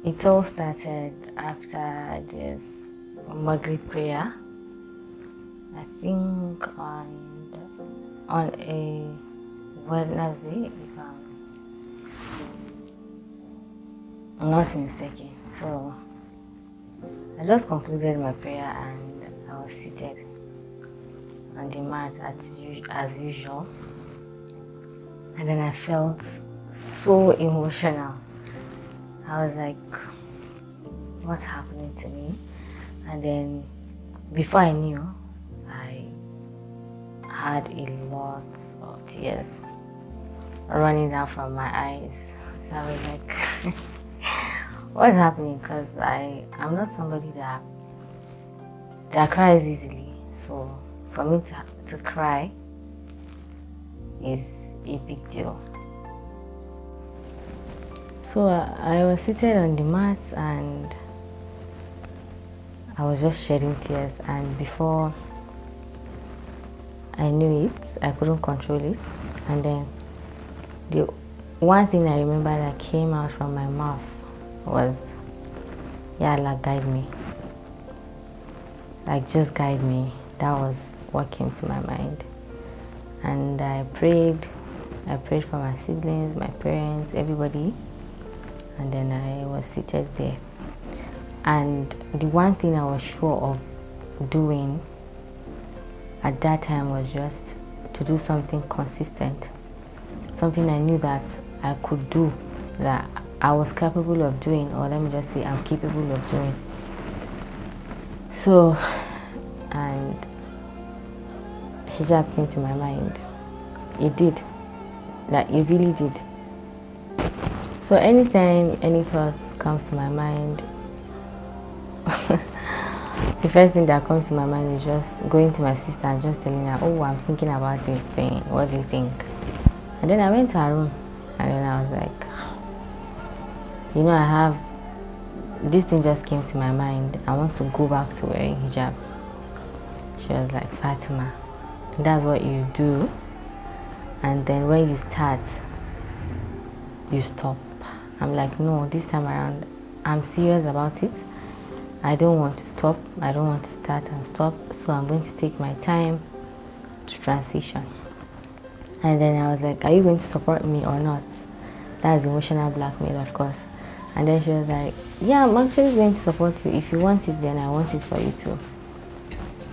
It all started after this Maghrib prayer. I think on a Wednesday, if I'm not mistaken. So I just concluded my prayer and I was seated on the mat as usual. And then I felt so emotional. I was like, what's happening to me? And then before I knew, I had a lot of tears running down from my eyes. So I was like, what's happening? Because I'm not somebody that cries easily. So for me to cry is a big deal. So I was seated on the mat and I was just shedding tears, and before I knew it, I couldn't control it. And then the one thing I remember that came out from my mouth was, "Ya Allah, guide me." Like, just guide me. That was what came to my mind. And I prayed for my siblings, my parents, everybody. And then I was seated there. And the one thing I was sure of doing at that time was just to do something consistent. Something I knew that I could do, that I was capable of doing, or let me just say I'm capable of doing. So, and hijab came to my mind. It did. Like, it really did. So anytime any thought comes to my mind, the first thing that comes to my mind is just going to my sister and just telling her, "Oh, I'm thinking about this thing. What do you think?" And then I went to her room and then I was like, I have this thing just came to my mind. I want to go back to wearing hijab. She was like, "Fatima, that's what you do. And then when you start, you stop." I'm like, "No, this time around, I'm serious about it. I don't want to stop. I don't want to start and stop. So I'm going to take my time to transition." And then I was like, "Are you going to support me or not?" That's emotional blackmail, of course. And then she was like, "Yeah, I'm actually going to support you. If you want it, then I want it for you too.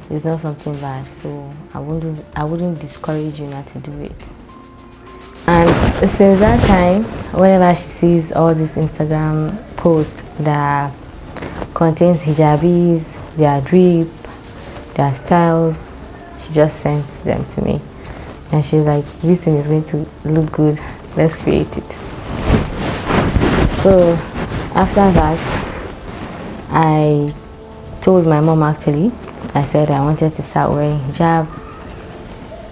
It's not something bad. So I wouldn't discourage you not to do it." And since that time, whenever she sees all these Instagram posts that contains hijabis, their drip, their styles, she just sends them to me. And she's like, "This thing is going to look good. Let's create it." So after that, I told my mom, actually. I said I wanted to start wearing hijab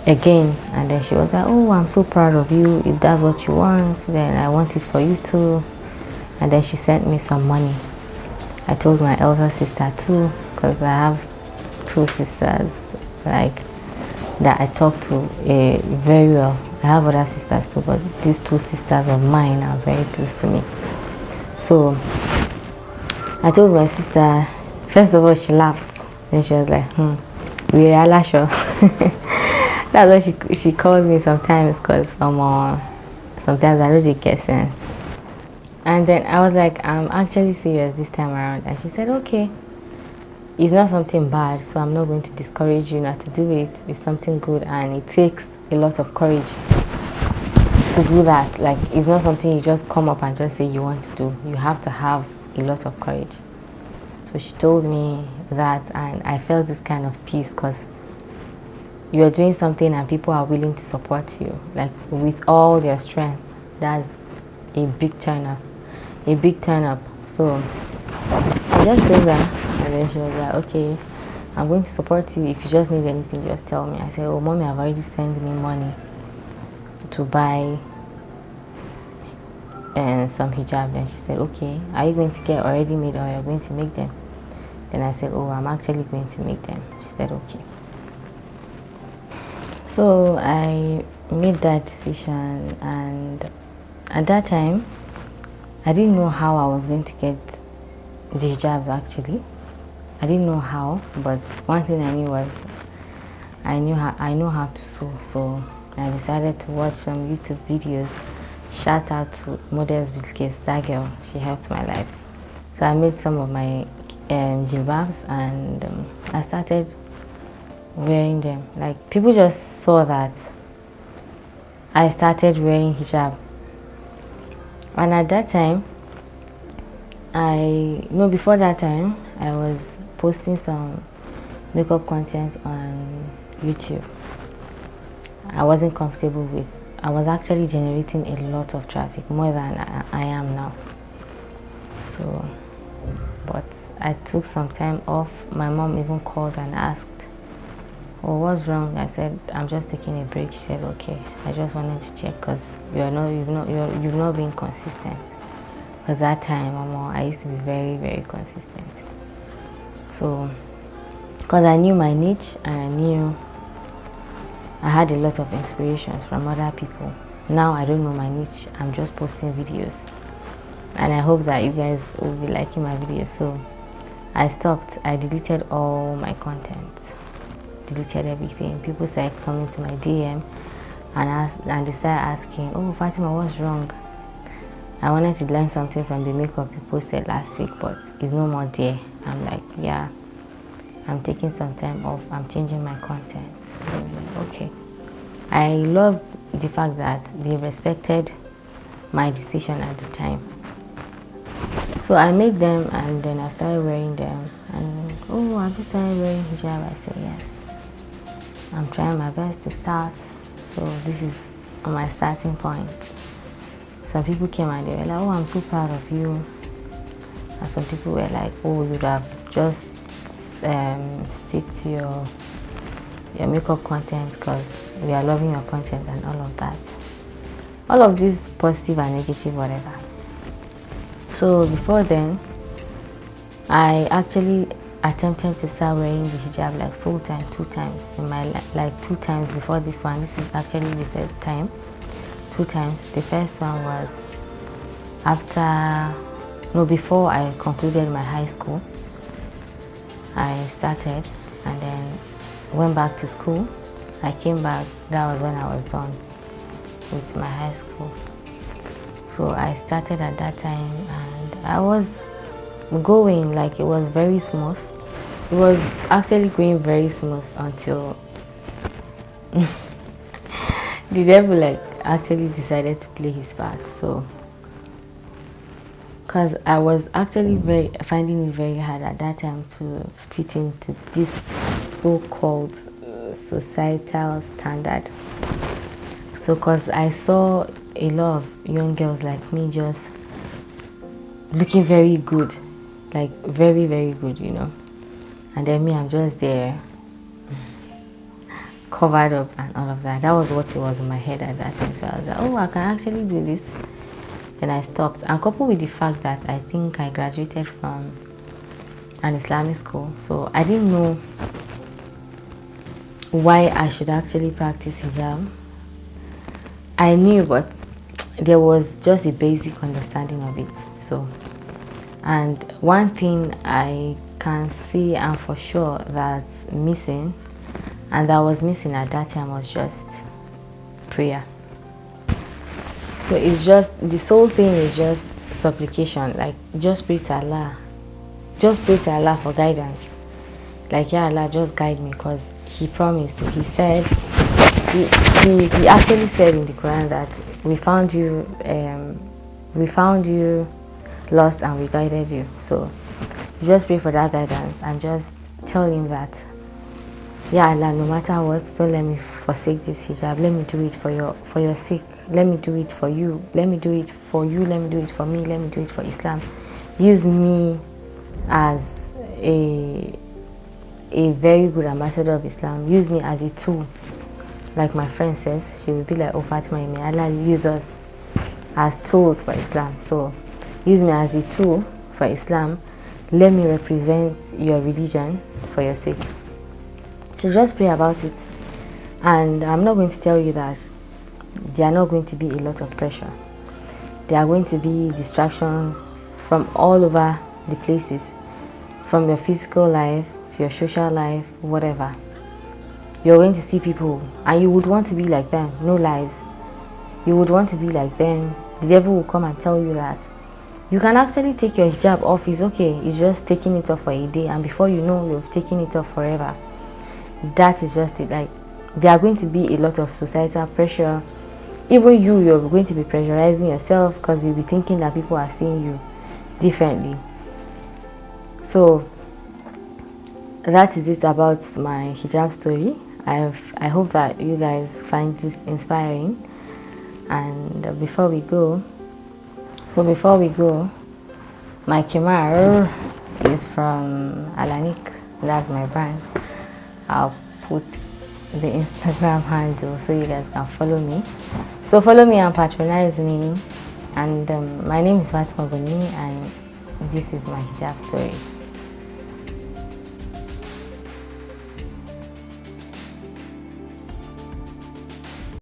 again, and then she was like, "Oh, I'm so proud of you. If that's what you want, then I want it for you too." And then she sent me some money. I told my elder sister too, because I have two sisters like that I talk to very well. I have other sisters too, but these two sisters of mine are very close to me. So I told my sister. First of all, she laughed. Then she was like, "We are sure." That's what she calls me sometimes, because sometimes I don't really get sense. And then I was like, "I'm actually serious this time around." And she said, "Okay, it's not something bad, so I'm not going to discourage you not to do it. It's something good, and it takes a lot of courage to do that. Like, it's not something you just come up and just say you want to do. You have to have a lot of courage." So she told me that, and I felt this kind of peace, because you're doing something and people are willing to support you, like, with all their strength. That's a big turn up. So I just told her, and then she was like, "Okay, I'm going to support you. If you just need anything, just tell me." I said, "Oh, Mommy, I've already sent me money to buy and some hijab." Then she said, "Okay, are you going to get already made, or you're going to make them?" Then I said, "Oh, I'm actually going to make them." She said, "Okay." So I made that decision, and at that time I didn't know how I was going to get the hijabs actually. I didn't know how, but one thing I knew was I know how to sew. So I decided to watch some YouTube videos. Shout out to Models with Kids, that girl, she helped my life. So I made some of my jilbabs, and I started wearing them. Like, people just saw that I started wearing hijab. And at that time, before that time, I was posting some makeup content on YouTube. I wasn't comfortable with. I was actually generating a lot of traffic, more than I am now. So, but I took some time off. My mom even called and asked, "Oh, what's wrong?" I said, "I'm just taking a break." She said, "Okay, I just wanted to check because you've not been consistent." Because that time, Mama, I used to be very, very consistent. So, because I knew my niche and I knew I had a lot of inspirations from other people. Now I don't know my niche. I'm just posting videos, and I hope that you guys will be liking my videos. So I stopped. I deleted all my content, deleted everything. People started coming to my DM and they started asking, "Oh, Fatima, what's wrong?" I wanted to learn something from the makeup you posted last week, but it's no more there. I'm like, yeah, I'm taking some time off. I'm changing my content. Okay. I love the fact that they respected my decision at the time. So I made them, and then I started wearing them. And "Oh, have you started wearing hijab?" I said, "Yes. I'm trying my best to start." So this is my starting point. Some people came and they were like, "Oh, I'm so proud of you." And some people were like, "Oh, you'd have just stick to your makeup content because we are loving your content," and all of that. All of this positive and negative, whatever. So before then, I actually attempted to start wearing the hijab like full time 2 times in my life, like 2 times before this one. This is actually the 3rd time. 2 times. The first one was before I concluded my high school. I started and then went back to school. I came back. That was when I was done with my high school. So I started at that time, and I was going, like, it was very smooth. It was actually going very smooth until the devil actually decided to play his part. So because I was actually finding it very hard at that time to fit into this so-called societal standard. So because I saw a lot of young girls like me just looking very good, like very, very good, and then me, I'm just there covered up and all of that. That was what it was in my head at that time. So I was like, "Oh, I can actually do this." Then I stopped, and coupled with the fact that I think I graduated from an Islamic school, so I didn't know why I should actually practice hijab. I knew, but there was just a basic understanding of it. So, and one thing I can see and for sure that's missing, and that was missing at that time, was just prayer. So it's just, this whole thing is just supplication. Like, just pray to Allah. Just pray to Allah for guidance. Like, yeah, Allah, just guide me, because He promised. He said, he actually said in the Quran that we found you lost and we guided you. So you just pray for that guidance and just tell Him that, yeah, Allah, no matter what, don't let me forsake this hijab. Let me do it for your sake. Let me do it for you. Let me do it for you. Let me do it for me. Let me do it for Islam. Use me as a very good ambassador of Islam. Use me as a tool. Like my friend says, she will be like, "Oh, Fatima, may Allah use us as tools for Islam. So use me as a tool for Islam. Let me represent your religion for your sake." So just pray about it. And I'm not going to tell you that there are not going to be a lot of pressure. there are going to be distractions from all over the places, from your physical life to your social life, whatever. You're going to see people and you would want to be like them, no lies. You would want to be like them. The devil will come and tell you that you can actually take your hijab off. It's okay. It's just taking it off for a day, and before you know, you've taken it off forever. That is just it. Like, there are going to be a lot of societal pressure. Even you're going to be pressurizing yourself because you'll be thinking that people are seeing you differently. So that is it about my hijab story. I hope that you guys find this inspiring. And before we go, my Kimar is from Alanik. That's my brand. I'll put the Instagram handle so you guys can follow me. So follow me and patronize me. And my name is Fatima Boni, and this is my hijab story.